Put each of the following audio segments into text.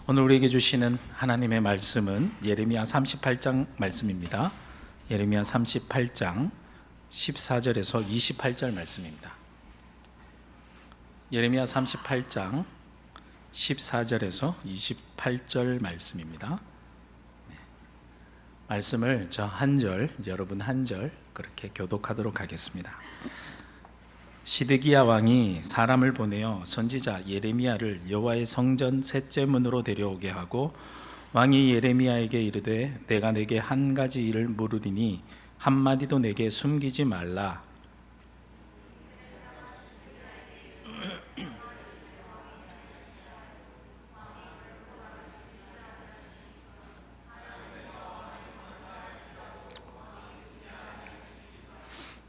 오늘 우리에게 주시는 하나님의 말씀은 예레미야 38장 말씀입니다. 예레미야 38장 14절에서 28절 말씀입니다. 예레미야 38장 14절에서 28절 말씀입니다. 말씀을 저 한 절, 여러분 한 절 그렇게 교독하도록 하겠습니다. 시드기야 왕이 사람을 보내어 선지자 예레미야를 여호와의 성전 셋째 문으로 데려오게 하고, 왕이 예레미야에게 이르되 내가 내게 한 가지 일을 물으리니 한마디도 내게 숨기지 말라.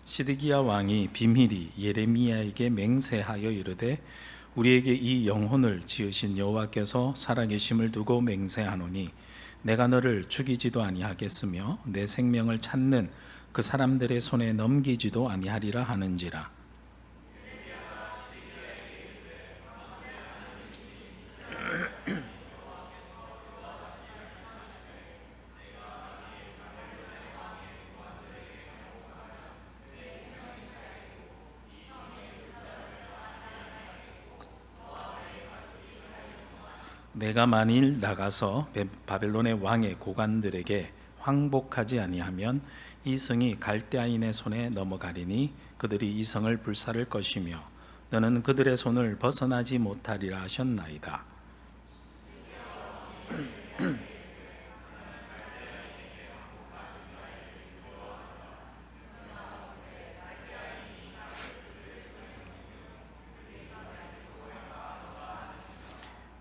시드기야 왕이 비밀히 예레미야에게 맹세하여 이르되 우리에게 이 영혼을 지으신 여호와께서 살아계심을 두고 맹세하노니 내가 너를 죽이지도 아니하겠으며 내 생명을 찾는 그 사람들의 손에 넘기지도 아니하리라 하는지라. 내가 만일 나가서 바벨론의 왕의 고관들에게 항복하지 아니하면 이 성이 갈대아인의 손에 넘어가리니 그들이 이 성을 불살을 것이며 너는 그들의 손을 벗어나지 못하리라 하셨나이다.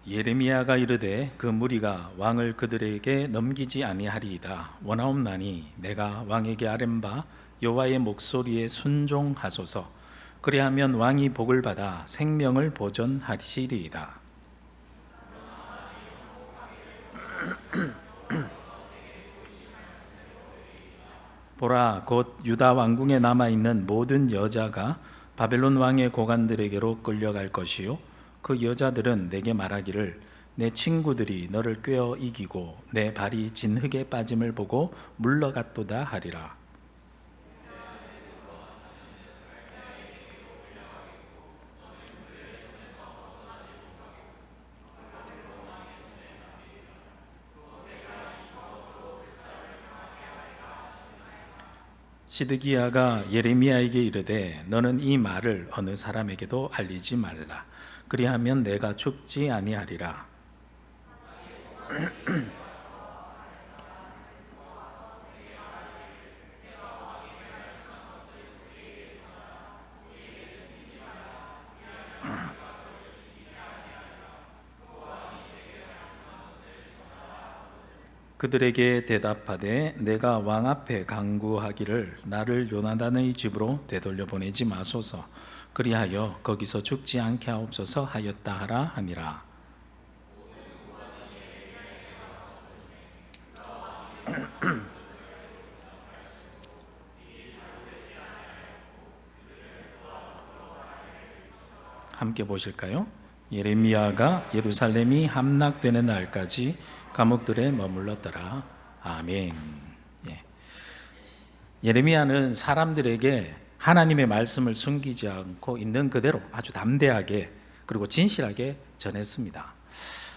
예레미야가 이르되 그 무리가 왕을 그들에게 넘기지 아니하리이다. 원하옵나니 내가 왕에게 아뢰는 바 여호와의 목소리에 순종하소서. 그리하면 왕이 복을 받아 생명을 보존하시리이다. 보라, 곧 유다 왕궁에 남아있는 모든 여자가 바벨론 왕의 고관들에게로 끌려갈 것이요 그 여자들은 내게 말하기를 내 친구들이 너를 꿰어 이기고 내 발이 진흙에 빠짐을 보고 물러갔도다 하리라. 시드기야가 예레미야에게 이르되 너는 이 말을 어느 사람에게도 알리지 말라. 그리하면 내가 죽지 아니하리라. 그들에게 대답하되 내가 왕 앞에 간구하기를 나를 요나단의 집으로 되돌려 보내지 마소서. 그리하여 거기서 죽지 않게 하옵소서 하였다 하라 하니라. 함께 보실까요? 예레미야가 예루살렘이 함락되는 날까지 감옥들에 머물렀더라. 아멘. 예레미야는 사람들에게 하나님의 말씀을 숨기지 않고 있는 그대로 아주 담대하게 그리고 진실하게 전했습니다.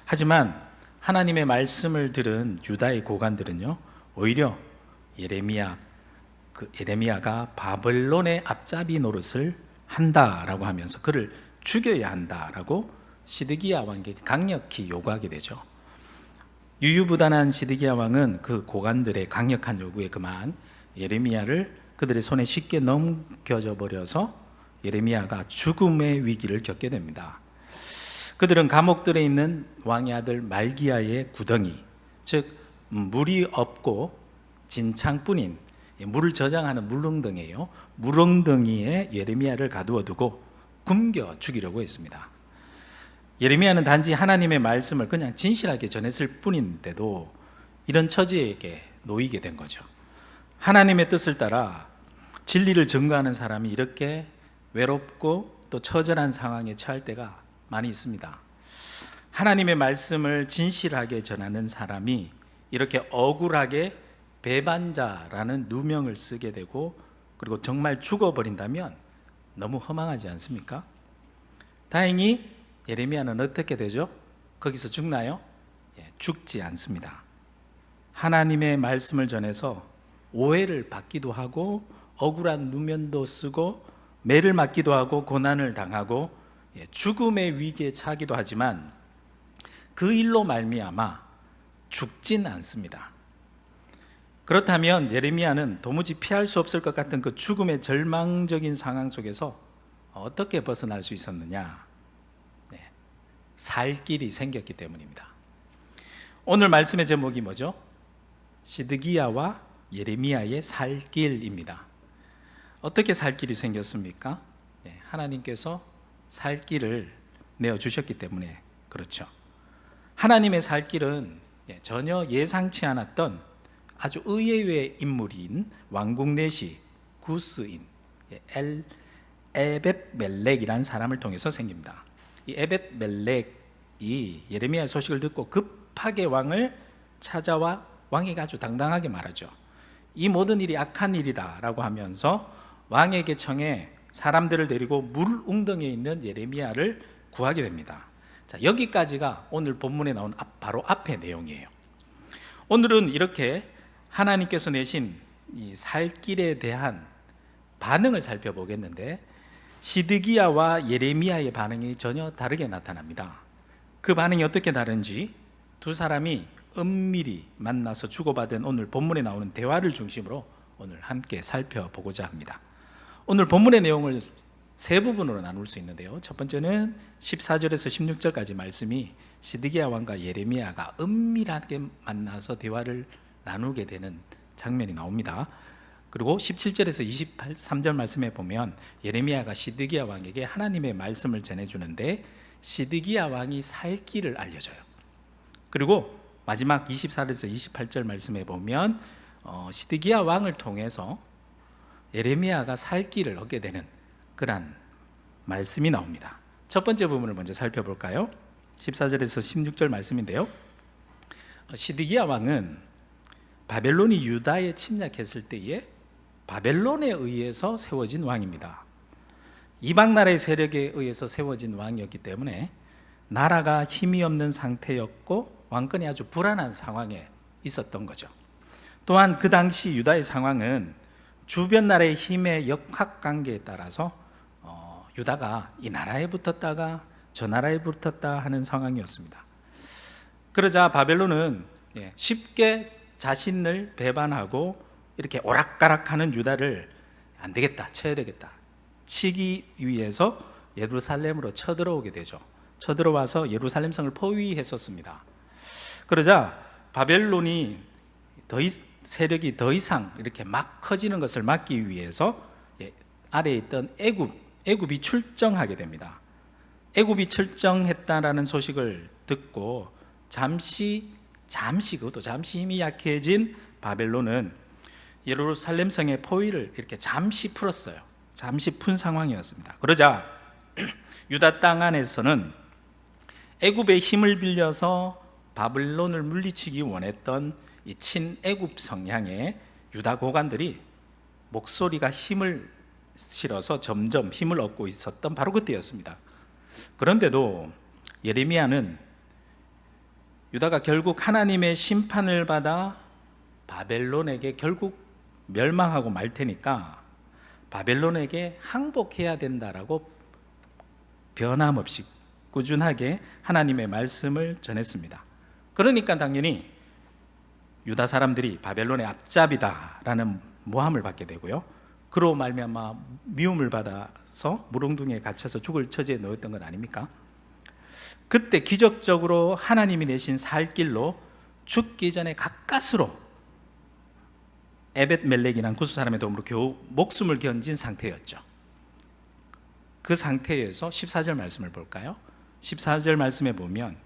하지만 하나님의 말씀을 들은 유다의 고관들은요, 오히려 예레미야가 바벨론의 앞잡이 노릇을 한다라고 하면서 그를 죽여야 한다라고 시드기야 왕에게 강력히 요구하게 되죠. 유유부단한 시드기야 왕은 그 고관들의 강력한 요구에 그만 예레미야를 그들의 손에 쉽게 넘겨져 버려서 예레미야가 죽음의 위기를 겪게 됩니다. 그들은 감옥들에 있는 왕의 아들 말기야의 구덩이, 즉 물이 없고 진창뿐인 물을 저장하는 물웅덩이에요. 물웅덩이에 예레미야를 가두어 두고 굶겨 죽이려고 했습니다. 예레미야는 단지 하나님의 말씀을 그냥 진실하게 전했을 뿐인데도 이런 처지에게 놓이게 된 거죠. 하나님의 뜻을 따라 진리를 증거하는 사람이 이렇게 외롭고 또 처절한 상황에 처할 때가 많이 있습니다. 하나님의 말씀을 진실하게 전하는 사람이 이렇게 억울하게 배반자라는 누명을 쓰게 되고 그리고 정말 죽어버린다면 너무 허망하지 않습니까? 다행히 예레미야는 어떻게 되죠? 거기서 죽나요? 죽지 않습니다. 하나님의 말씀을 전해서 오해를 받기도 하고 억울한 누면도 쓰고 매를 맞기도 하고 고난을 당하고 죽음의 위기에 처하기도 하지만 그 일로 말미암아 죽진 않습니다. 그렇다면 예레미야는 도무지 피할 수 없을 것 같은 그 죽음의 절망적인 상황 속에서 어떻게 벗어날 수 있었느냐? 살 길이 생겼기 때문입니다. 오늘 말씀의 제목이 뭐죠? 시드기야와 예레미야의 살 길입니다. 어떻게 살 길이 생겼습니까? 하나님께서 살 길을 내어주셨기 때문에 그렇죠. 하나님의 살 길은 전혀 예상치 않았던 아주 의외의 인물인 왕국 내시 구스인 에벳멜렉이라는 사람을 통해서 생깁니다. 이 에벳멜렉이 예레미야의 소식을 듣고 급하게 왕을 찾아와 왕에게 아주 당당하게 말하죠. 이 모든 일이 악한 일이다 라고 하면서 왕에게 청해 사람들을 데리고 물 웅덩이에 있는 예레미야를 구하게 됩니다. 자, 여기까지가 오늘 본문에 나온 바로 앞의 내용이에요. 오늘은 이렇게 하나님께서 내신 이 살 길에 대한 반응을 살펴보겠는데 시드기야와 예레미야의 반응이 전혀 다르게 나타납니다. 그 반응이 어떻게 다른지 두 사람이 은밀히 만나서 주고받은 오늘 본문에 나오는 대화를 중심으로 오늘 함께 살펴보고자 합니다. 오늘 본문의 내용을 세 부분으로 나눌 수 있는데요. 첫 번째는 14절에서 16절까지 말씀이 시드기야 왕과 예레미야가 은밀하게 만나서 대화를 나누게 되는 장면이 나옵니다. 그리고 17절에서 23절 말씀에 보면 예레미야가 시드기야 왕에게 하나님의 말씀을 전해주는데 시드기야 왕이 살 길을 알려줘요. 그리고 마지막 24절에서 28절 말씀에 보면 시드기야 왕을 통해서 예레미야가 살 길을 얻게 되는 그런 말씀이 나옵니다. 첫 번째 부분을 먼저 살펴볼까요? 14절에서 16절 말씀인데요. 시드기야 왕은 바벨론이 유다에 침략했을 때에 바벨론에 의해서 세워진 왕입니다. 이방 나라의 세력에 의해서 세워진 왕이었기 때문에 나라가 힘이 없는 상태였고 왕권이 아주 불안한 상황에 있었던 거죠. 또한 그 당시 유다의 상황은 주변 나라의 힘의 역학관계에 따라서 유다가 이 나라에 붙었다가 저 나라에 붙었다 하는 상황이었습니다. 그러자 바벨론은 쉽게 자신을 배반하고 이렇게 오락가락하는 유다를 안 되겠다, 쳐야 되겠다 치기 위해서 예루살렘으로 쳐들어오게 되죠. 쳐들어와서 예루살렘 성을 포위했었습니다. 그러자 바벨론이 세력이 더 이상 이렇게 막 커지는 것을 막기 위해서 아래에 있던 애굽이 출정하게 됩니다. 애굽이 출정했다라는 소식을 듣고 잠시 힘이 약해진 바벨론은 예루살렘 성의 포위를 이렇게 잠시 풀었어요. 잠시 푼 상황이었습니다. 그러자 유다 땅 안에서는 애굽의 힘을 빌려서 바벨론을 물리치기 원했던 이 친애굽 성향의 유다 고관들이 목소리가 힘을 실어서 점점 힘을 얻고 있었던 바로 그때였습니다. 그런데도 예레미야는 유다가 결국 하나님의 심판을 받아 바벨론에게 결국 멸망하고 말 테니까 바벨론에게 항복해야 된다라고 변함없이 꾸준하게 하나님의 말씀을 전했습니다. 그러니까 당연히 유다 사람들이 바벨론의 앞잡이다라는 모함을 받게 되고요. 그로 말미암아 미움을 받아서 물웅둥이에 갇혀서 죽을 처지에 놓였던 건 아닙니까? 그때 기적적으로 하나님이 내신 살 길로 죽기 전에 가까스로 에벳멜렉이라는 구스 사람의 도움으로 겨우 목숨을 건진 상태였죠. 그 상태에서 14절 말씀을 볼까요? 14절 말씀에 보면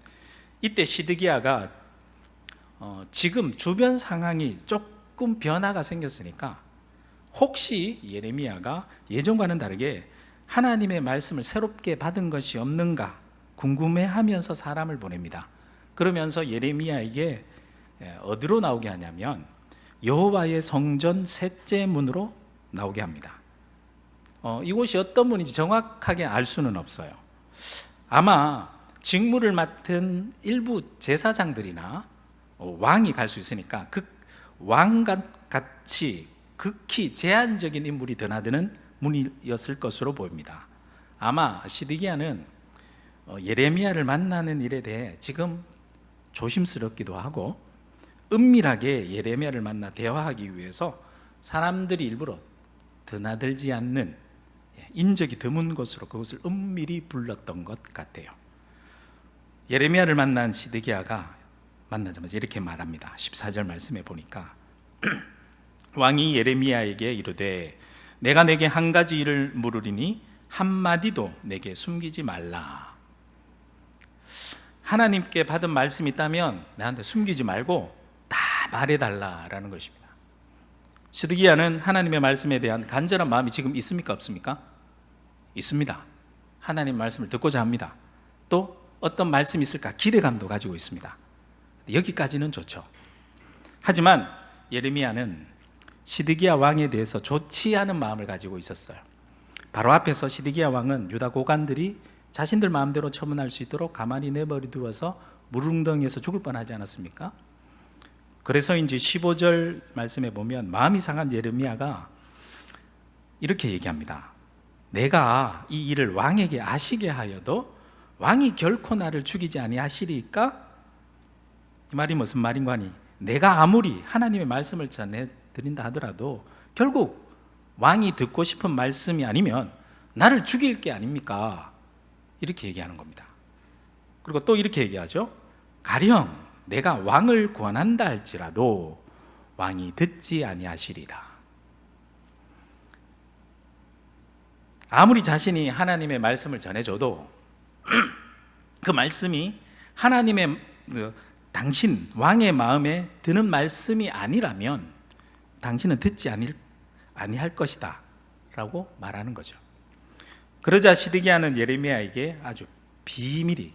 이때 시드기야가 지금 주변 상황이 조금 변화가 생겼으니까 혹시 예레미야가 예전과는 다르게 하나님의 말씀을 새롭게 받은 것이 없는가 궁금해하면서 사람을 보냅니다. 그러면서 예레미야에게 어디로 나오게 하냐면 여호와의 성전 셋째 문으로 나오게 합니다. 이곳이 어떤 문인지 정확하게 알 수는 없어요. 아마 직무를 맡은 일부 제사장들이나 왕이 갈 수 있으니까 그 왕같이 극히 제한적인 인물이 드나드는 문이었을 것으로 보입니다. 아마 시드기야는 예레미야를 만나는 일에 대해 지금 조심스럽기도 하고 은밀하게 예레미야를 만나 대화하기 위해서 사람들이 일부러 드나들지 않는 인적이 드문 곳으로 그것을 은밀히 불렀던 것 같아요. 예레미야를 만난 시드기야가 만나자마자 이렇게 말합니다. 14절 말씀에 보니까 왕이 예레미야에게 이르되 내가 내게 한 가지 일을 물으리니 한마디도 내게 숨기지 말라. 하나님께 받은 말씀이 있다면 나한테 숨기지 말고 다 말해달라라는 것입니다. 시드기야는 하나님의 말씀에 대한 간절한 마음이 지금 있습니까? 없습니까? 있습니다. 하나님 말씀을 듣고자 합니다. 또 어떤 말씀이 있을까 기대감도 가지고 있습니다. 여기까지는 좋죠. 하지만 예레미야는 시드기야 왕에 대해서 좋지 않은 마음을 가지고 있었어요. 바로 앞에서 시드기야 왕은 유다 고관들이 자신들 마음대로 처분할 수 있도록 가만히 내버려 두어서 물웅덩이에서 죽을 뻔하지 않았습니까? 그래서인지 15절 말씀에 보면 마음이 상한 예레미야가 이렇게 얘기합니다. 내가 이 일을 왕에게 아시게 하여도 왕이 결코 나를 죽이지 아니하시리까? 이 말이 무슨 말인가 하니 내가 아무리 하나님의 말씀을 전해드린다 하더라도 결국 왕이 듣고 싶은 말씀이 아니면 나를 죽일 게 아닙니까? 이렇게 얘기하는 겁니다. 그리고 또 이렇게 얘기하죠. 가령 내가 왕을 권한다 할지라도 왕이 듣지 아니하시리라. 아무리 자신이 하나님의 말씀을 전해줘도 그 말씀이 하나님의 당신 왕의 마음에 드는 말씀이 아니라면 당신은 듣지 아니할 것이다 라고 말하는 거죠. 그러자 시드기야는 예레미야에게 아주 비밀히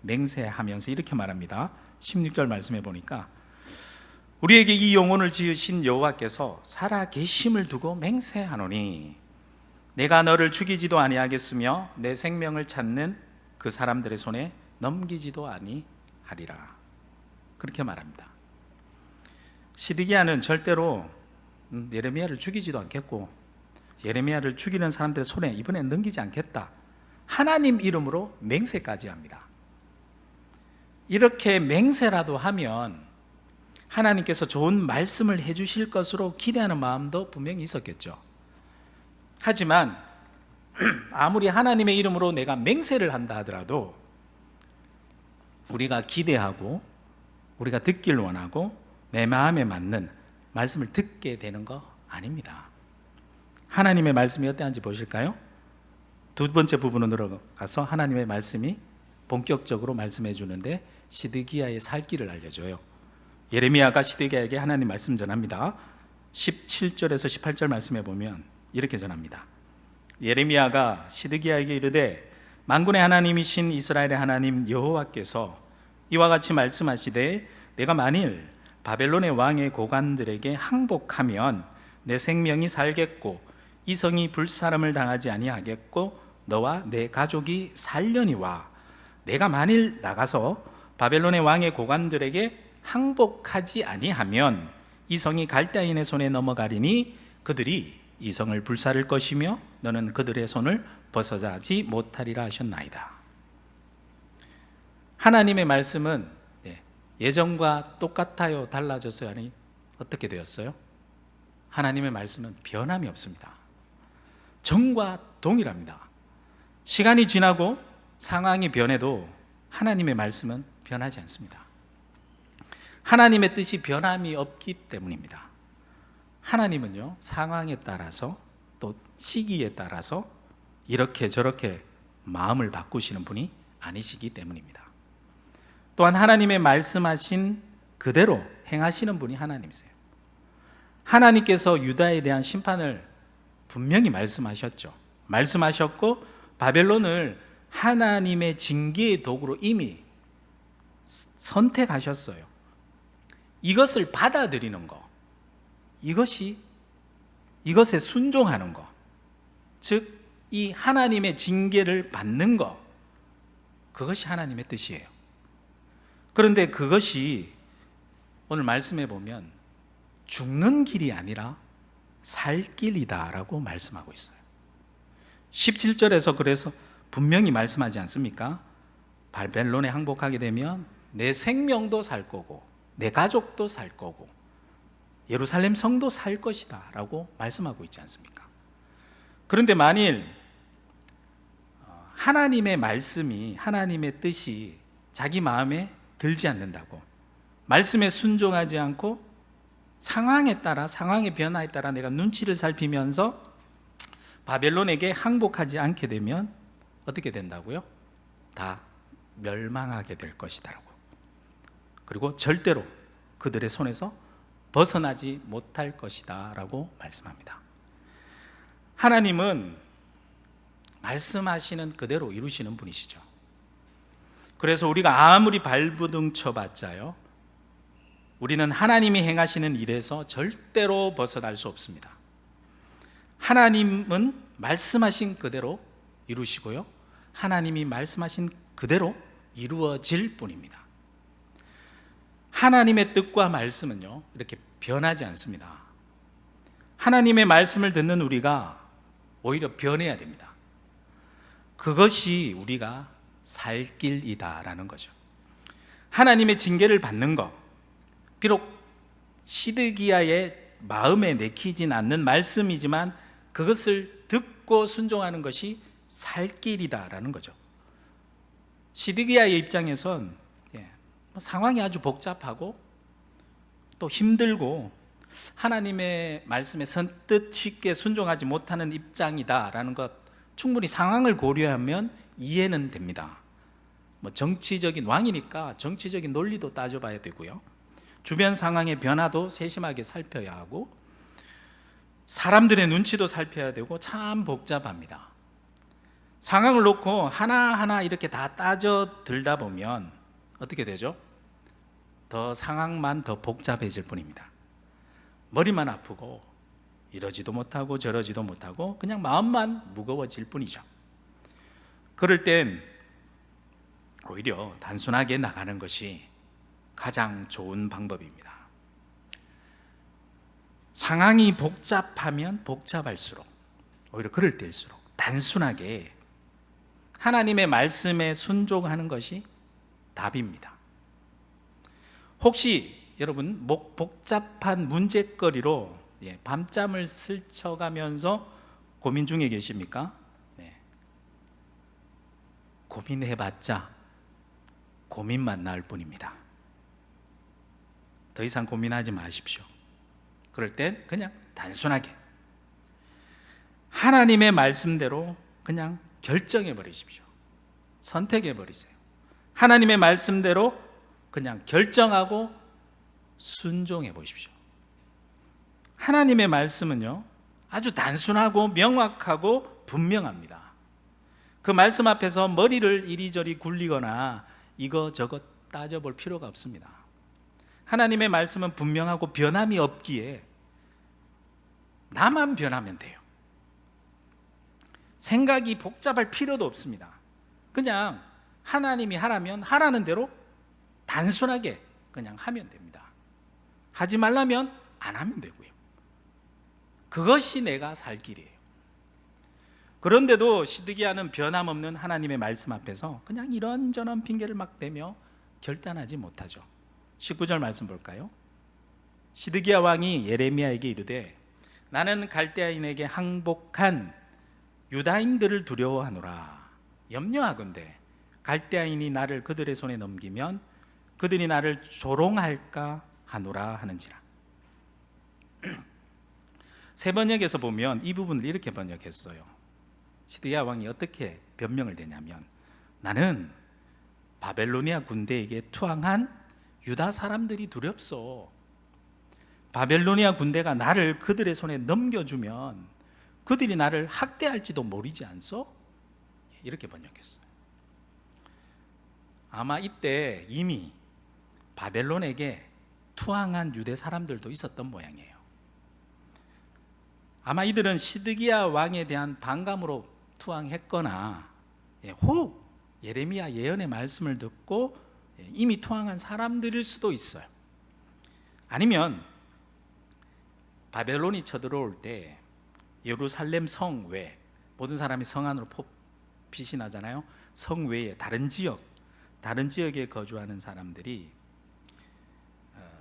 맹세하면서 이렇게 말합니다. 16절 말씀해 보니까 우리에게 이 영혼을 지으신 여호와께서 살아 계심을 두고 맹세하노니 내가 너를 죽이지도 아니하겠으며 내 생명을 찾는 그 사람들의 손에 넘기지도 아니하리라. 그렇게 말합니다. 시드기야는 절대로 예레미야를 죽이지도 않겠고 예레미야를 죽이는 사람들의 손에 이번엔 넘기지 않겠다. 하나님 이름으로 맹세까지 합니다. 이렇게 맹세라도 하면 하나님께서 좋은 말씀을 해주실 것으로 기대하는 마음도 분명히 있었겠죠. 하지만 아무리 하나님의 이름으로 내가 맹세를 한다 하더라도 우리가 기대하고 우리가 듣길 원하고 내 마음에 맞는 말씀을 듣게 되는 거 아닙니다. 하나님의 말씀이 어떠한지 보실까요? 두 번째 부분으로 가서 하나님의 말씀이 본격적으로 말씀해 주는데 시드기야의 살 길을 알려줘요. 예레미야가 시드기야에게 하나님 말씀 전합니다. 17절에서 18절 말씀해 보면 이렇게 전합니다. 예레미야가 시드기야에게 이르되 만군의 하나님이신 이스라엘의 하나님 여호와께서 이와 같이 말씀하시되 내가 만일 바벨론의 왕의 고관들에게 항복하면 내 생명이 살겠고 이 성이 불사름을 당하지 아니하겠고 너와 내 가족이 살려니와 내가 만일 나가서 바벨론의 왕의 고관들에게 항복하지 아니하면 이 성이 갈대인의 손에 넘어가리니 그들이 이 성을 불사를 것이며 너는 그들의 손을 벗어나지 못하리라 하셨나이다. 하나님의 말씀은 예전과 똑같아요? 달라졌어요? 아니 어떻게 되었어요? 하나님의 말씀은 변함이 없습니다. 전과 동일합니다. 시간이 지나고 상황이 변해도 하나님의 말씀은 변하지 않습니다. 하나님의 뜻이 변함이 없기 때문입니다. 하나님은요, 상황에 따라서 또 시기에 따라서 이렇게 저렇게 마음을 바꾸시는 분이 아니시기 때문입니다. 또한 하나님의 말씀하신 그대로 행하시는 분이 하나님이세요. 하나님께서 유다에 대한 심판을 분명히 말씀하셨죠. 말씀하셨고 바벨론을 하나님의 징계의 도구로 이미 선택하셨어요. 이것을 받아들이는 거, 이것에 순종하는 거, 즉 이 하나님의 징계를 받는 거, 그것이 하나님의 뜻이에요. 그런데 그것이 오늘 말씀해 보면 죽는 길이 아니라 살 길이다라고 말씀하고 있어요. 17절에서 그래서 분명히 말씀하지 않습니까? 바벨론에 항복하게 되면 내 생명도 살 거고 내 가족도 살 거고 예루살렘 성도 살 것이다 라고 말씀하고 있지 않습니까? 그런데 만일 하나님의 말씀이, 하나님의 뜻이 자기 마음에 들지 않는다고, 말씀에 순종하지 않고 상황에 따라, 상황의 변화에 따라 내가 눈치를 살피면서 바벨론에게 항복하지 않게 되면 어떻게 된다고요? 다 멸망하게 될 것이다라고. 그리고 절대로 그들의 손에서 벗어나지 못할 것이다 라고 말씀합니다. 하나님은 말씀하시는 그대로 이루시는 분이시죠. 그래서 우리가 아무리 발부둥 쳐봤자요, 우리는 하나님이 행하시는 일에서 절대로 벗어날 수 없습니다. 하나님은 말씀하신 그대로 이루시고요, 하나님이 말씀하신 그대로 이루어질 뿐입니다. 하나님의 뜻과 말씀은요, 이렇게 변하지 않습니다. 하나님의 말씀을 듣는 우리가 오히려 변해야 됩니다. 그것이 우리가 살 길이다라는 거죠. 하나님의 징계를 받는 것, 비록 시드기야의 마음에 내키진 않는 말씀이지만 그것을 듣고 순종하는 것이 살 길이다라는 거죠. 시드기야의 입장에선 상황이 아주 복잡하고 또 힘들고 하나님의 말씀에 선뜻 쉽게 순종하지 못하는 입장이다라는 것, 충분히 상황을 고려하면 이해는 됩니다. 정치적인 왕이니까 정치적인 논리도 따져봐야 되고요, 주변 상황의 변화도 세심하게 살펴야 하고 사람들의 눈치도 살펴야 되고 참 복잡합니다. 상황을 놓고 하나하나 이렇게 다 따져 들다 보면 어떻게 되죠? 더 상황만 더 복잡해질 뿐입니다. 머리만 아프고 이러지도 못하고 저러지도 못하고 그냥 마음만 무거워질 뿐이죠. 그럴 땐 오히려 단순하게 나가는 것이 가장 좋은 방법입니다. 상황이 복잡하면 복잡할수록, 오히려 그럴 때일수록 단순하게 하나님의 말씀에 순종하는 것이 답입니다. 혹시 여러분 복잡한 문제거리로 밤잠을 스쳐가면서 고민 중에 계십니까? 네. 고민해봤자 고민만 나을 뿐입니다. 더 이상 고민하지 마십시오. 그럴 땐 그냥 단순하게 하나님의 말씀대로 그냥 결정해 버리십시오. 선택해 버리세요. 하나님의 말씀대로 그냥 결정하고 순종해 보십시오. 하나님의 말씀은요, 아주 단순하고 명확하고 분명합니다. 그 말씀 앞에서 머리를 이리저리 굴리거나 이거저거 따져볼 필요가 없습니다. 하나님의 말씀은 분명하고 변함이 없기에 나만 변하면 돼요. 생각이 복잡할 필요도 없습니다. 그냥 하나님이 하라면 하라는 대로 단순하게 그냥 하면 됩니다. 하지 말라면 안 하면 되고요. 그것이 내가 살 길이에요. 그런데도 시드기야는 변함없는 하나님의 말씀 앞에서 그냥 이런저런 핑계를 막 대며 결단하지 못하죠. 19절 말씀 볼까요? 시드기야 왕이 예레미야에게 이르되 나는 갈대아인에게 항복한 유다인들을 두려워하노라. 염려하건대 갈대아인이 나를 그들의 손에 넘기면 그들이 나를 조롱할까 하노라 하는지라. 세 번역에서 보면 이 부분을 이렇게 번역했어요. 시드기야 왕이 어떻게 변명을 대냐면 나는 바벨로니아 군대에게 투항한 유다 사람들이 두렵소. 바벨로니아 군대가 나를 그들의 손에 넘겨주면 그들이 나를 학대할지도 모르지 않소? 이렇게 번역했어요. 아마 이때 이미 바벨론에게 투항한 유대 사람들도 있었던 모양이에요. 아마 이들은 시드기야 왕에 대한 반감으로 투항했거나 혹 예레미야 예언의 말씀을 듣고 이미 투항한 사람들일 수도 있어요. 아니면 바벨론이 쳐들어올 때 예루살렘 성 외, 모든 사람이 성 안으로 피신하잖아요. 성 외에 다른 지역에 거주하는 사람들이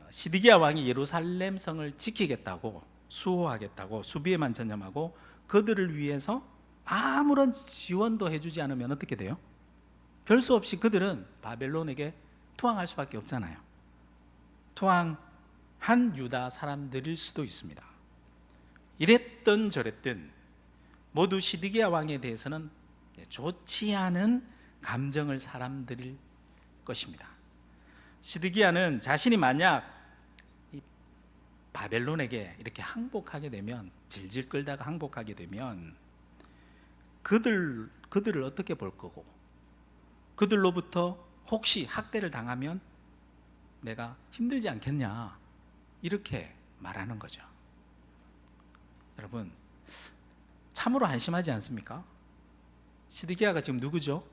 시드기야 왕이 예루살렘 성을 지키겠다고, 수호하겠다고 수비에만 전념하고 그들을 위해서 아무런 지원도 해주지 않으면 어떻게 돼요? 별 수 없이 그들은 바벨론에게 투항할 수밖에 없잖아요. 투항한 유다 사람들일 수도 있습니다. 이랬든 저랬든 모두 시드기야 왕에 대해서는 좋지 않은 감정을 사람들일 것입니다. 시드기야는 자신이 만약 바벨론에게 이렇게 항복하게 되면, 질질 끌다가 항복하게 되면 그들을 어떻게 볼 거고, 그들로부터 혹시 학대를 당하면 내가 힘들지 않겠냐, 이렇게 말하는 거죠. 여러분, 참으로 한심하지 않습니까? 시드기야가 지금 누구죠?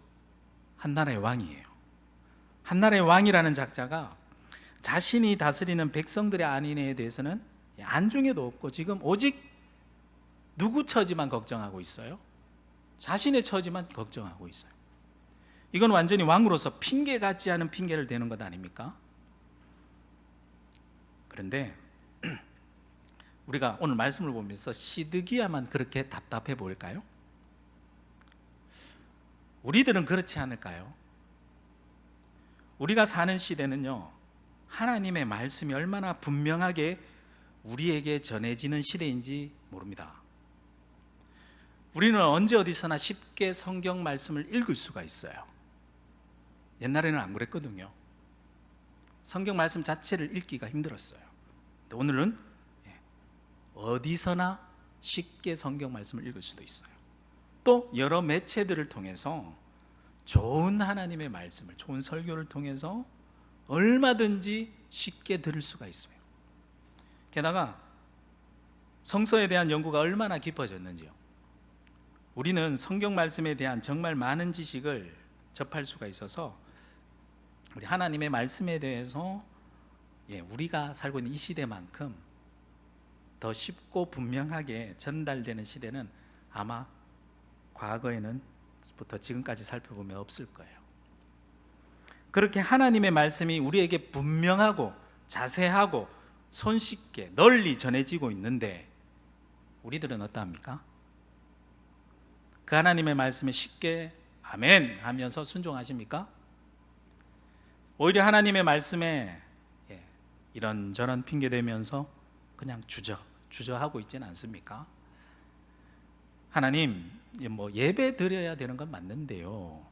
한나라의 왕이에요. 한나라의 왕이라는 작자가 자신이 다스리는 백성들의 안위에 대해서는 안중에도 없고 지금 오직 누구 처지만 걱정하고 있어요? 자신의 처지만 걱정하고 있어요. 이건 완전히 왕으로서 핑계 같지 않은 핑계를 대는 것 아닙니까? 그런데 우리가 오늘 말씀을 보면서 시드기야만 그렇게 답답해 보일까요? 우리들은 그렇지 않을까요? 우리가 사는 시대는요, 하나님의 말씀이 얼마나 분명하게 우리에게 전해지는 시대인지 모릅니다. 우리는 언제 어디서나 쉽게 성경 말씀을 읽을 수가 있어요. 옛날에는 안 그랬거든요. 성경 말씀 자체를 읽기가 힘들었어요. 근데 오늘은 어디서나 쉽게 성경 말씀을 읽을 수도 있어요. 또 여러 매체들을 통해서 좋은 하나님의 말씀을, 좋은 설교를 통해서 얼마든지 쉽게 들을 수가 있어요. 게다가 성서에 대한 연구가 얼마나 깊어졌는지요. 우리는 성경 말씀에 대한 정말 많은 지식을 접할 수가 있어서 우리 하나님의 말씀에 대해서 우리가 살고 있는 이 시대만큼 더 쉽고 분명하게 전달되는 시대는 아마 과거에는부터 지금까지 살펴보면 없을 거예요. 그렇게 하나님의 말씀이 우리에게 분명하고 자세하고 손쉽게 널리 전해지고 있는데 우리들은 어떠합니까? 그 하나님의 말씀에 쉽게 아멘 하면서 순종하십니까? 오히려 하나님의 말씀에 이런저런 핑계대면서 그냥 주저하고 있지는 않습니까? 하나님, 예배 드려야 되는 건 맞는데요,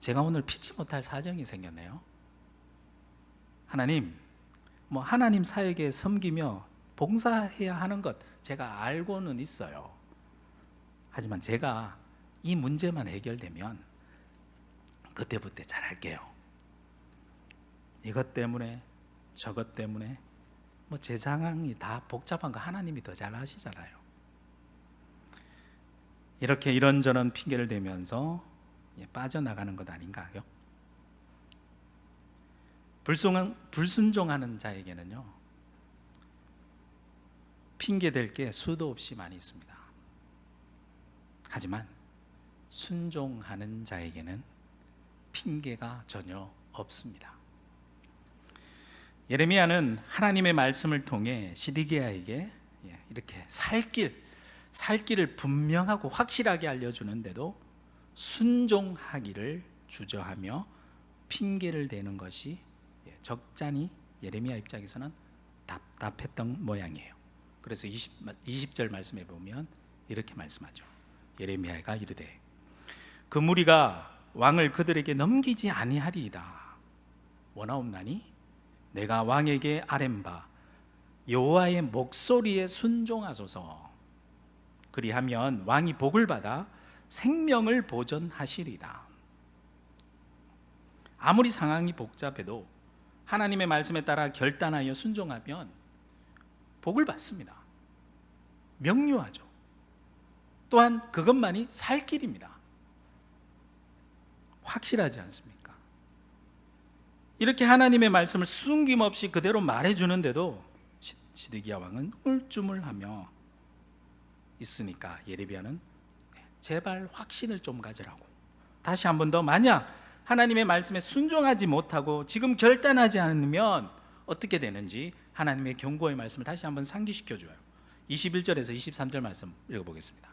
제가 오늘 피치 못할 사정이 생겼네요. 하나님, 하나님 사역에 섬기며 봉사해야 하는 것 제가 알고는 있어요. 하지만 제가 이 문제만 해결되면 그때부터 잘할게요. 이것 때문에 저것 때문에 제 상황이 다 복잡한 거 하나님이 더 잘 아시잖아요. 이렇게 이런저런 핑계를 대면서 빠져나가는 것 아닌가요? 불순종하는 자에게는요, 핑계댈 게 수도 없이 많이 있습니다. 하지만 순종하는 자에게는 핑계가 전혀 없습니다. 예레미야는 하나님의 말씀을 통해 시드기야에게 이렇게 살 길을 분명하고 확실하게 알려주는데도 순종하기를 주저하며 핑계를 대는 것이 적잖이 예레미야 입장에서는 답답했던 모양이에요. 그래서 20절 말씀에 보면 이렇게 말씀하죠. 예레미야가 이르되 그 무리가 왕을 그들에게 넘기지 아니하리이다. 원하옵나니 내가 왕에게 아뢰바 여호와의 목소리에 순종하소서. 그리하면 왕이 복을 받아 생명을 보전하시리다. 아무리 상황이 복잡해도 하나님의 말씀에 따라 결단하여 순종하면 복을 받습니다. 명료하죠. 또한 그것만이 살 길입니다. 확실하지 않습니까? 이렇게 하나님의 말씀을 숨김없이 그대로 말해주는데도 시드기야 왕은 울쯤을하며 있으니까 예레미야는 제발 확신을 좀 가지라고 다시 한 번 더, 만약 하나님의 말씀에 순종하지 못하고 지금 결단하지 않으면 어떻게 되는지 하나님의 경고의 말씀을 다시 한번 상기시켜줘요. 21절에서 23절 말씀 읽어보겠습니다.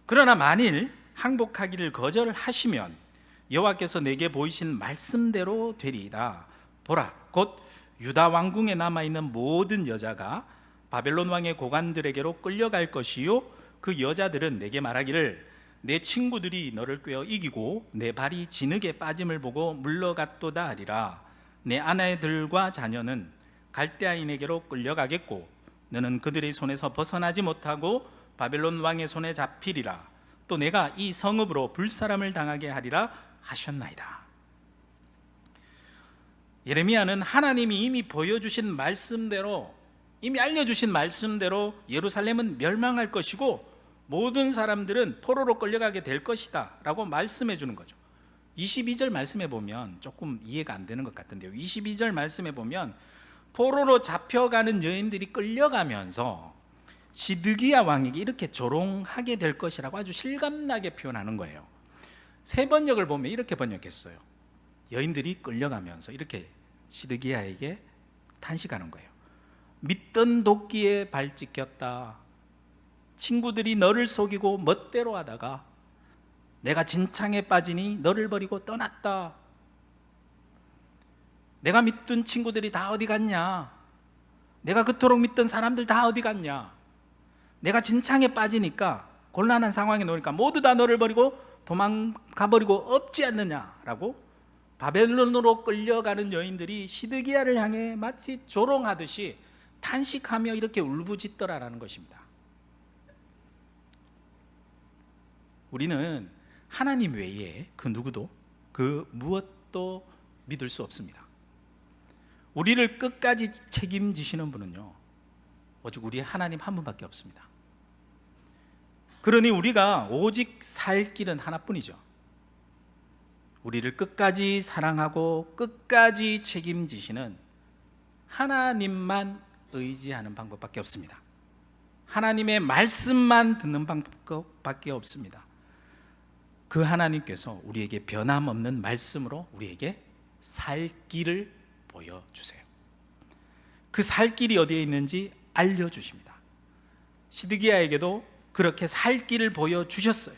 그러나 만일 항복하기를 거절하시면 여호와께서 내게 보이신 말씀대로 되리이다. 보라, 곧 유다 왕궁에 남아있는 모든 여자가 바벨론 왕의 고관들에게로 끌려갈 것이요, 그 여자들은 내게 말하기를 내 친구들이 너를 꿰어 이기고 내 발이 진흙에 빠짐을 보고 물러갔도다 하리라. 내 아내들과 자녀는 갈대아인에게로 끌려가겠고 너는 그들의 손에서 벗어나지 못하고 바벨론 왕의 손에 잡히리라. 또 내가 이 성읍으로 불사람을 당하게 하리라 하셨나이다. 예레미야는 하나님이 이미 보여주신 말씀대로, 이미 알려주신 말씀대로 예루살렘은 멸망할 것이고 모든 사람들은 포로로 끌려가게 될 것이다 라고 말씀해 주는 거죠. 22절 말씀해 보면 조금 이해가 안 되는 것 같은데요, 22절 말씀해 보면 포로로 잡혀가는 여인들이 끌려가면서 시드기야 왕에게 이렇게 조롱하게 될 것이라고 아주 실감나게 표현하는 거예요. 세 번역을 보면 이렇게 번역했어요. 여인들이 끌려가면서 이렇게 시드기야에게 탄식하는 거예요. 믿던 도끼에 발 찍혔다. 친구들이 너를 속이고 멋대로 하다가 내가 진창에 빠지니 너를 버리고 떠났다. 내가 믿던 친구들이 다 어디 갔냐? 내가 그토록 믿던 사람들 다 어디 갔냐? 내가 진창에 빠지니까, 곤란한 상황에 놓으니까 모두 다 너를 버리고 도망가버리고 없지 않느냐라고 바벨론으로 끌려가는 여인들이 시드기야를 향해 마치 조롱하듯이 탄식하며 이렇게 울부짖더라라는 것입니다. 우리는 하나님 외에 그 누구도, 그 무엇도 믿을 수 없습니다. 우리를 끝까지 책임지시는 분은요, 오직 우리 하나님 한 분밖에 없습니다. 그러니 우리가 오직 살 길은 하나뿐이죠. 우리를 끝까지 사랑하고 끝까지 책임지시는 하나님만 의지하는 방법밖에 없습니다. 하나님의 말씀만 듣는 방법밖에 없습니다. 그 하나님께서 우리에게 변함없는 말씀으로 우리에게 살 길을 보여주세요. 그 살 길이 어디에 있는지 알려주십니다. 시드기야에게도 그렇게 살 길을 보여주셨어요.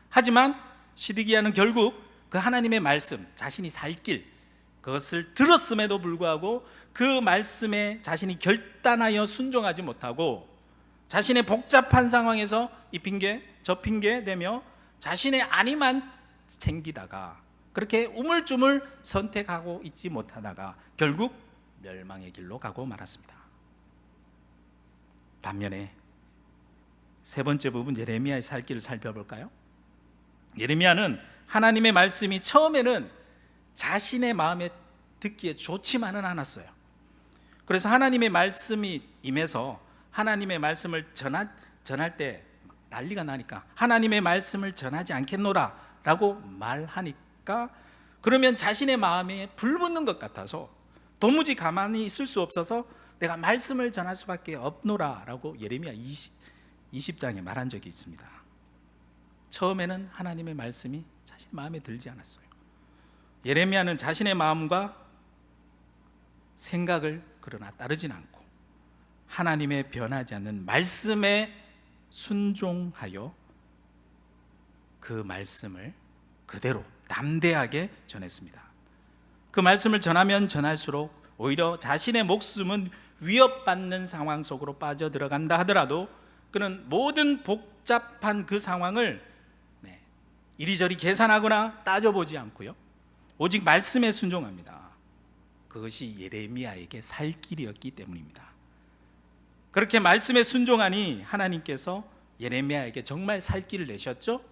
하지만 시드기야는 결국 그 하나님의 말씀, 자신이 살 길, 그것을 들었음에도 불구하고 그 말씀에 자신이 결단하여 순종하지 못하고 자신의 복잡한 상황에서 이 핑계 저 핑계 대며 자신의 안위만 챙기다가 그렇게 우물쭈물 선택하고 있지 못하다가 결국 멸망의 길로 가고 말았습니다. 반면에 세 번째 부분, 예레미야의 살 길을 살펴볼까요? 예레미야는 하나님의 말씀이 처음에는 자신의 마음에 듣기에 좋지만은 않았어요. 그래서 하나님의 말씀이 임해서 하나님의 말씀을 전할 때 난리가 나니까 하나님의 말씀을 전하지 않겠노라 라고 말하니까, 그러면 자신의 마음에 불붙는 것 같아서 도무지 가만히 있을 수 없어서 내가 말씀을 전할 수밖에 없노라 라고 예레미야 20장에 말한 적이 있습니다. 처음에는 하나님의 말씀이 자신의 마음에 들지 않았어요. 예레미야는 자신의 마음과 생각을 그러나 따르진 않고 하나님의 변하지 않는 말씀에 순종하여 그 말씀을 그대로 담대하게 전했습니다. 그 말씀을 전하면 전할수록 오히려 자신의 목숨은 위협받는 상황 속으로 빠져들어간다 하더라도 그는 모든 복잡한 그 상황을 이리저리 계산하거나 따져보지 않고요, 오직 말씀에 순종합니다. 그것이 예레미야에게 살 길이었기 때문입니다. 그렇게 말씀에 순종하니 하나님께서 예레미야에게 정말 살 길을 내셨죠.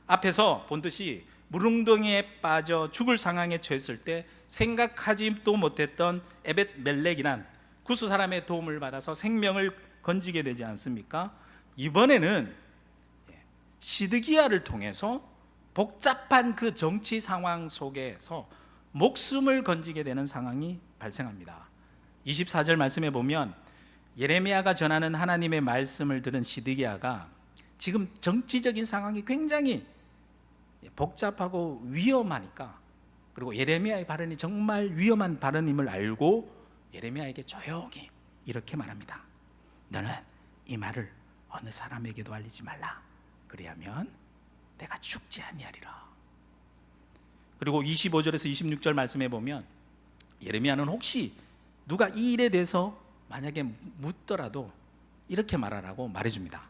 앞에서 본 듯이 물웅덩이에 빠져 죽을 상황에 처했을 때 생각하지도 못했던 에벳멜렉이란 구스 사람의 도움을 받아서 생명을 건지게 되지 않습니까? 이번에는 시드기야를 통해서 복잡한 그 정치 상황 속에서 목숨을 건지게 되는 상황이 발생합니다. 24절 말씀에 보면 예레미야가 전하는 하나님의 말씀을 들은 시드기야가 지금 정치적인 상황이 굉장히 복잡하고 위험하니까, 그리고 예레미야의 발언이 정말 위험한 발언임을 알고 예레미야에게 조용히 이렇게 말합니다. 너는 이 말을 어느 사람에게도 알리지 말라. 그리하면 내가 죽지 아니하리라. 그리고 25절에서 26절 말씀에 보면 예레미야는 혹시 누가 이 일에 대해서 만약에 묻더라도 이렇게 말하라고 말해줍니다.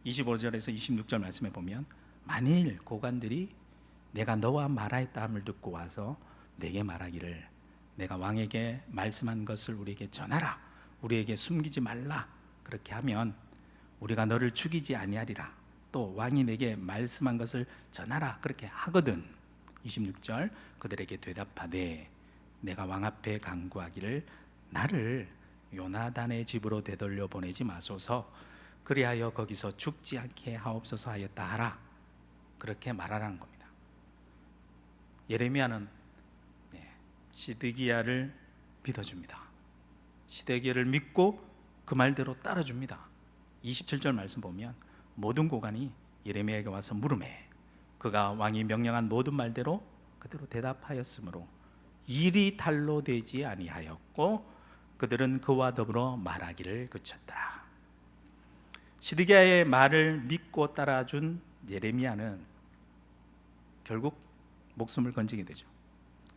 25절에서 26절 말씀에 보면 만일 고관들이 내가 너와 말하였다 함을 듣고 와서 내게 말하기를 내가 왕에게 말씀한 것을 우리에게 전하라, 우리에게 숨기지 말라, 그렇게 하면 우리가 너를 죽이지 아니하리라. 또 왕이 내게 말씀한 것을 전하라, 그렇게 하거든. 26절 그들에게 대답하되 내가 왕 앞에 간구하기를 나를 요나단의 집으로 되돌려 보내지 마소서, 그리하여 거기서 죽지 않게 하옵소서 하였다 하라, 그렇게 말하라는 겁니다. 예레미야는 시드기야를 믿어줍니다. 시드기야를 믿고 그 말대로 따라줍니다. 27절 말씀 보면 모든 고관이 예레미야에게 와서 물으매 그가 왕이 명령한 모든 말대로 그대로 대답하였으므로 일이 탈로 되지 아니하였고 그들은 그와 더불어 말하기를 그쳤더라. 시드기야의 말을 믿고 따라준 예레미야는 결국 목숨을 건지게 되죠.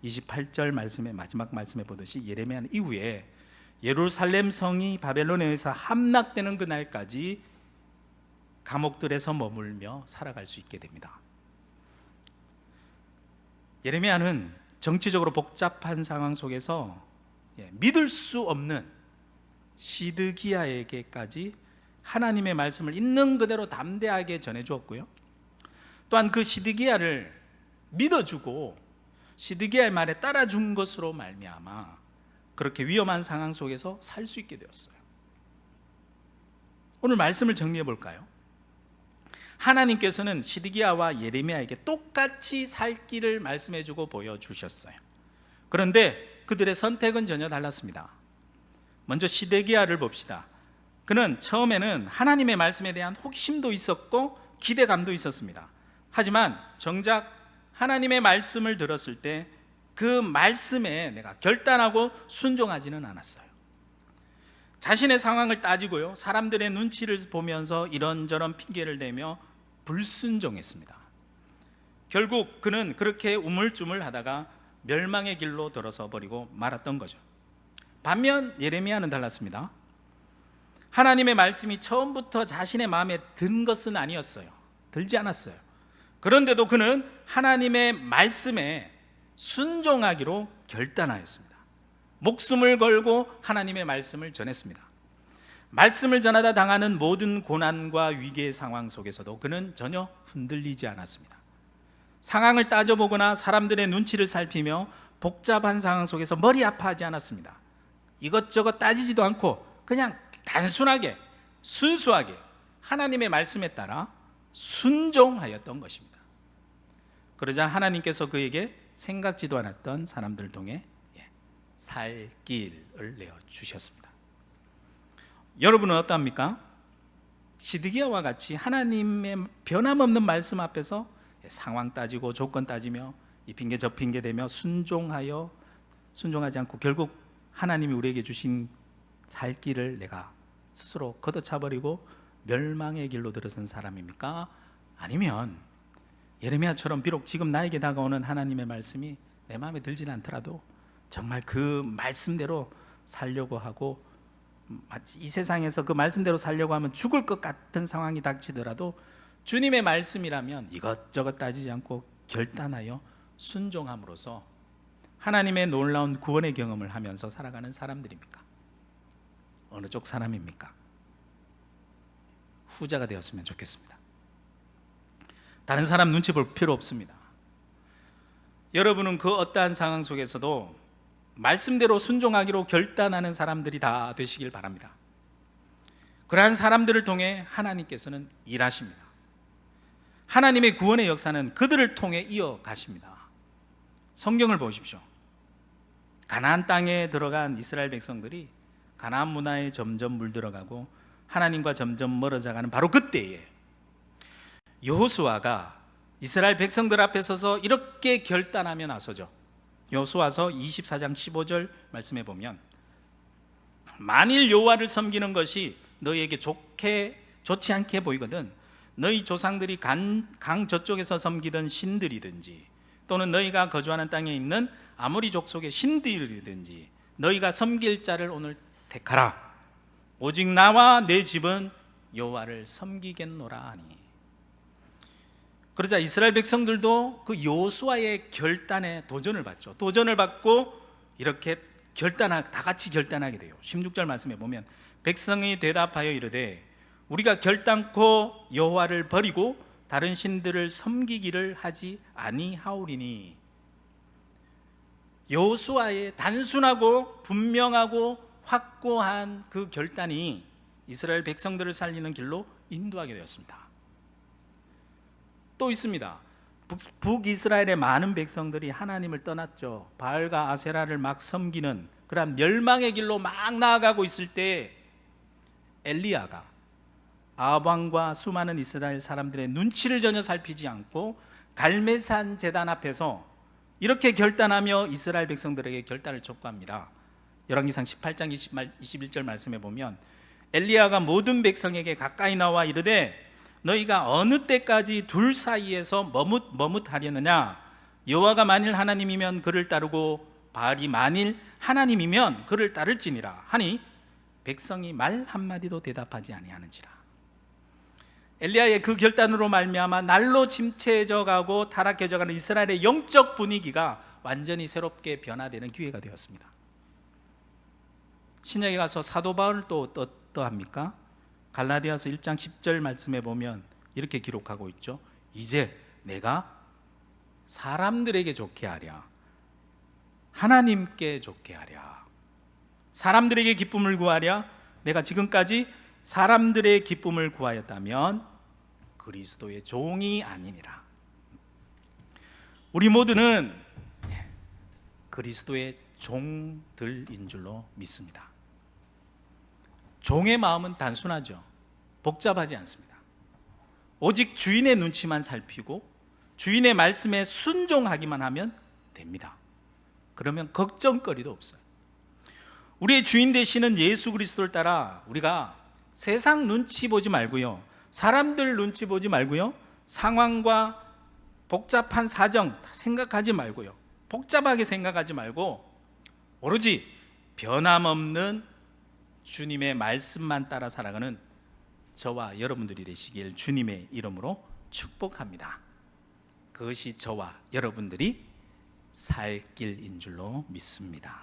28절 말씀의 마지막 말씀에 보듯이 예레미야는 이후에 예루살렘 성이 바벨론에 의해서 함락되는 그날까지 감옥들에서 머물며 살아갈 수 있게 됩니다. 예레미야는 정치적으로 복잡한 상황 속에서 믿을 수 없는 시드기야에게까지 하나님의 말씀을 있는 그대로 담대하게 전해주었고요, 또한 그 시드기야를 믿어주고 시드기야의 말에 따라준 것으로 말미암아 그렇게 위험한 상황 속에서 살 수 있게 되었어요. 오늘 말씀을 정리해 볼까요? 하나님께서는 시드기야와 예레미야에게 똑같이 살 길을 말씀해주고 보여주셨어요. 그런데 그들의 선택은 전혀 달랐습니다. 먼저 시드기야를 봅시다. 그는 처음에는 하나님의 말씀에 대한 호기심도 있었고 기대감도 있었습니다. 하지만 정작 하나님의 말씀을 들었을 때 그 말씀에 내가 결단하고 순종하지는 않았어요. 자신의 상황을 따지고요, 사람들의 눈치를 보면서 이런저런 핑계를 대며 불순종했습니다. 결국 그는 그렇게 우물쭈물하다가 멸망의 길로 들어서 버리고 말았던 거죠. 반면 예레미야는 달랐습니다. 하나님의 말씀이 처음부터 자신의 마음에 든 것은 아니었어요. 들지 않았어요. 그런데도 그는 하나님의 말씀에 순종하기로 결단하였습니다. 목숨을 걸고 하나님의 말씀을 전했습니다. 말씀을 전하다 당하는 모든 고난과 위기의 상황 속에서도 그는 전혀 흔들리지 않았습니다. 상황을 따져보거나 사람들의 눈치를 살피며 복잡한 상황 속에서 머리 아파하지 않았습니다. 이것저것 따지지도 않고 그냥 단순하게 순수하게 하나님의 말씀에 따라 순종하였던 것입니다. 그러자 하나님께서 그에게 생각지도 않았던 사람들을 통해 살 길을 내어주셨습니다. 여러분은 어떠합니까? 시드기야와 같이 하나님의 변함없는 말씀 앞에서 상황 따지고 조건 따지며 이 핑계 저 핑계 대며 순종하지 않고 결국 하나님이 우리에게 주신 살 길을 내가 스스로 걷어차버리고 멸망의 길로 들어선 사람입니까? 아니면 예레미야처럼 비록 지금 나에게 다가오는 하나님의 말씀이 내 마음에 들지는 않더라도 정말 그 말씀대로 살려고 하고 이 세상에서 그 말씀대로 살려고 하면 죽을 것 같은 상황이 닥치더라도 주님의 말씀이라면 이것저것 따지지 않고 결단하여 순종함으로써 하나님의 놀라운 구원의 경험을 하면서 살아가는 사람들입니까? 어느 쪽 사람입니까? 후자가 되었으면 좋겠습니다. 다른 사람 눈치 볼 필요 없습니다. 여러분은 그 어떠한 상황 속에서도 말씀대로 순종하기로 결단하는 사람들이 다 되시길 바랍니다. 그러한 사람들을 통해 하나님께서는 일하십니다. 하나님의 구원의 역사는 그들을 통해 이어가십니다. 성경을 보십시오. 가나안 땅에 들어간 이스라엘 백성들이 가나안 문화에 점점 물들어가고 하나님과 점점 멀어져가는 바로 그때에 여호수아가 이스라엘 백성들 앞에 서서 이렇게 결단하며 나서죠. 여호수아서 24장 15절 말씀해 보면, 만일 여호와를 섬기는 것이 너희에게 좋지 않게 보이거든 너희 조상들이 강 저쪽에서 섬기던 신들이든지 또는 너희가 거주하는 땅에 있는 아모리 족속의 신들이든지 너희가 섬길 자를 오늘 택하라. 오직 나와 내 집은 여호와를 섬기겠노라 하니. 그러자 이스라엘 백성들도 그 여호수아의 결단에 도전을 받죠. 도전을 받고 이렇게 다 같이 결단하게 돼요. 16절 말씀에 보면 백성이 대답하여 이르되 우리가 결단코 여호와를 버리고 다른 신들을 섬기기를 하지 아니하오리니. 여호수아의 단순하고 분명하고 확고한 그 결단이 이스라엘 백성들을 살리는 길로 인도하게 되었습니다. 또 있습니다. 북이스라엘의 많은 백성들이 하나님을 떠났죠. 바알과 아세라를 막 섬기는 그런 멸망의 길로 막 나아가고 있을 때 엘리야가 아합 왕과 수많은 이스라엘 사람들의 눈치를 전혀 살피지 않고 갈멜산 제단 앞에서 이렇게 결단하며 이스라엘 백성들에게 결단을 촉구합니다. 열왕기상 18장 21절 말씀에 보면 엘리야가 모든 백성에게 가까이 나와 이르되 너희가 어느 때까지 둘 사이에서 머뭇하려느냐. 여호와가 만일 하나님이면 그를 따르고 바알이 만일 하나님이면 그를 따를지니라 하니 백성이 말 한마디도 대답하지 아니하는지라. 엘리야의 그 결단으로 말미암아 날로 침체져 가고 타락해져 가는 이스라엘의 영적 분위기가 완전히 새롭게 변화되는 기회가 되었습니다. 신약에 가서 사도 바울은 또 어떠합니까? 갈라디아서 1장 10절 말씀에 보면 이렇게 기록하고 있죠. 이제 내가 사람들에게 좋게 하랴 하나님께 좋게 하랴. 사람들에게 기쁨을 구하랴. 내가 지금까지 사람들의 기쁨을 구하였다면 그리스도의 종이 아니니라. 우리 모두는 그리스도의 종들인 줄로 믿습니다. 종의 마음은 단순하죠. 복잡하지 않습니다. 오직 주인의 눈치만 살피고 주인의 말씀에 순종하기만 하면 됩니다. 그러면 걱정거리도 없어요. 우리의 주인 되시는 예수 그리스도를 따라 우리가 세상 눈치 보지 말고요, 사람들 눈치 보지 말고요, 상황과 복잡한 사정 생각하지 말고요, 복잡하게 생각하지 말고 오로지 변함없는 주님의 말씀만 따라 살아가는 저와 여러분들이 되시길 주님의 이름으로 축복합니다. 그것이 저와 여러분들이 살 길인 줄로 믿습니다.